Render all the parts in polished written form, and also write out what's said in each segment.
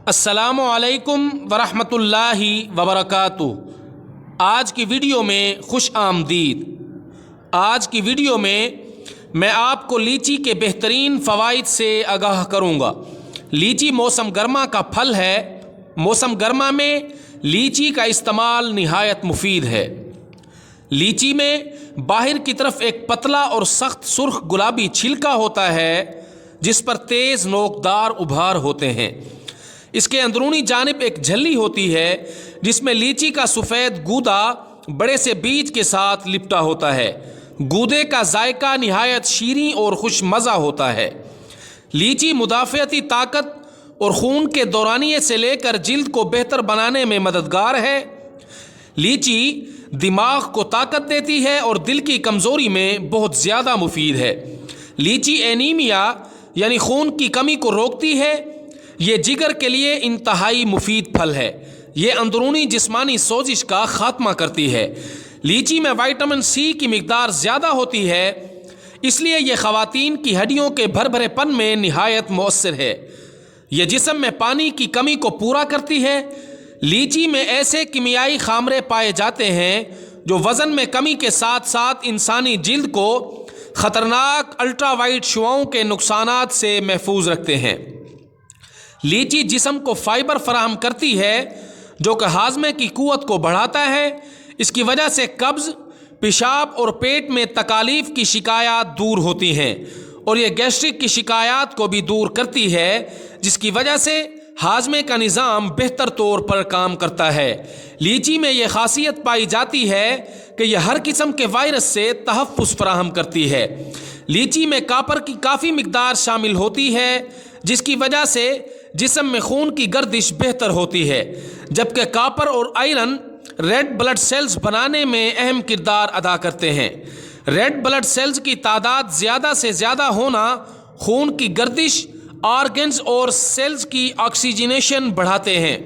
السلام علیکم ورحمۃ اللہ وبرکاتہ۔ آج کی ویڈیو میں خوش آمدید۔ آج کی ویڈیو میں آپ کو لیچی کے بہترین فوائد سے آگاہ کروں گا۔ لیچی موسم گرما کا پھل ہے۔ موسم گرما میں لیچی کا استعمال نہایت مفید ہے۔ لیچی میں باہر کی طرف ایک پتلا اور سخت سرخ گلابی چھلکا ہوتا ہے جس پر تیز نوکدار ابھار ہوتے ہیں۔ اس کے اندرونی جانب ایک جھلی ہوتی ہے جس میں لیچی کا سفید گودا بڑے سے بیج کے ساتھ لپٹا ہوتا ہے۔ گودے کا ذائقہ نہایت شیریں اور خوش مزہ ہوتا ہے۔ لیچی مدافعتی طاقت اور خون کے دورانیے سے لے کر جلد کو بہتر بنانے میں مددگار ہے۔ لیچی دماغ کو طاقت دیتی ہے اور دل کی کمزوری میں بہت زیادہ مفید ہے۔ لیچی اینیمیا یعنی خون کی کمی کو روکتی ہے۔ یہ جگر کے لیے انتہائی مفید پھل ہے۔ یہ اندرونی جسمانی سوزش کا خاتمہ کرتی ہے۔ لیچی میں وٹامن سی کی مقدار زیادہ ہوتی ہے، اس لیے یہ خواتین کی ہڈیوں کے بھرے پن میں نہایت مؤثر ہے۔ یہ جسم میں پانی کی کمی کو پورا کرتی ہے۔ لیچی میں ایسے کیمیائی خامرے پائے جاتے ہیں جو وزن میں کمی کے ساتھ ساتھ انسانی جلد کو خطرناک الٹرا وائٹ شعاعوں کے نقصانات سے محفوظ رکھتے ہیں۔ لیچی جسم کو فائبر فراہم کرتی ہے جو کہ ہاضمے کی قوت کو بڑھاتا ہے۔ اس کی وجہ سے قبض، پیشاب اور پیٹ میں تکالیف کی شکایات دور ہوتی ہیں اور یہ گیسٹرک کی شکایات کو بھی دور کرتی ہے جس کی وجہ سے ہاضمے کا نظام بہتر طور پر کام کرتا ہے۔ لیچی میں یہ خاصیت پائی جاتی ہے کہ یہ ہر قسم کے وائرس سے تحفظ فراہم کرتی ہے۔ لیچی میں کاپر کی کافی مقدار شامل ہوتی ہے جس کی وجہ سے جسم میں خون کی گردش بہتر ہوتی ہے، جبکہ کاپر اور آئرن ریڈ بلڈ سیلز بنانے میں اہم کردار ادا کرتے ہیں۔ ریڈ بلڈ سیلز کی تعداد زیادہ سے زیادہ ہونا خون کی گردش، آرگنز اور سیلز کی آکسیجنیشن بڑھاتے ہیں۔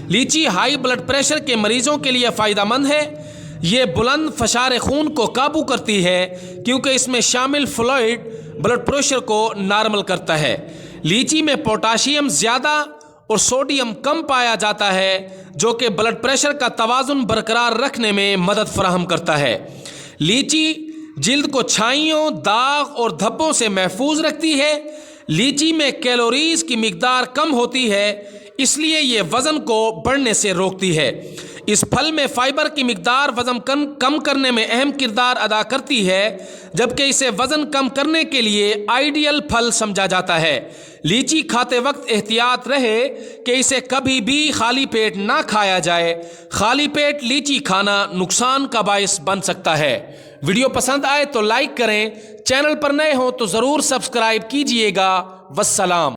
لیچی ہائی بلڈ پریشر کے مریضوں کے لیے فائدہ مند ہے۔ یہ بلند فشار خون کو قابو کرتی ہے کیونکہ اس میں شامل فلوئڈ بلڈ پریشر کو نارمل کرتا ہے۔ لیچی میں پوٹاشیم زیادہ اور سوڈیم کم پایا جاتا ہے جو کہ بلڈ پریشر کا توازن برقرار رکھنے میں مدد فراہم کرتا ہے۔ لیچی جلد کو چھائیوں، داغ اور دھبوں سے محفوظ رکھتی ہے۔ لیچی میں کیلوریز کی مقدار کم ہوتی ہے، اس لیے یہ وزن کو بڑھنے سے روکتی ہے۔ اس پھل میں فائبر کی مقدار وزن کم کرنے میں اہم کردار ادا کرتی ہے، جبکہ اسے وزن کم کرنے کے لیے آئیڈیل پھل سمجھا جاتا ہے۔ لیچی کھاتے وقت احتیاط رہے کہ اسے کبھی بھی خالی پیٹ نہ کھایا جائے۔ خالی پیٹ لیچی کھانا نقصان کا باعث بن سکتا ہے۔ ویڈیو پسند آئے تو لائک کریں، چینل پر نئے ہوں تو ضرور سبسکرائب کیجیے گا۔ والسلام۔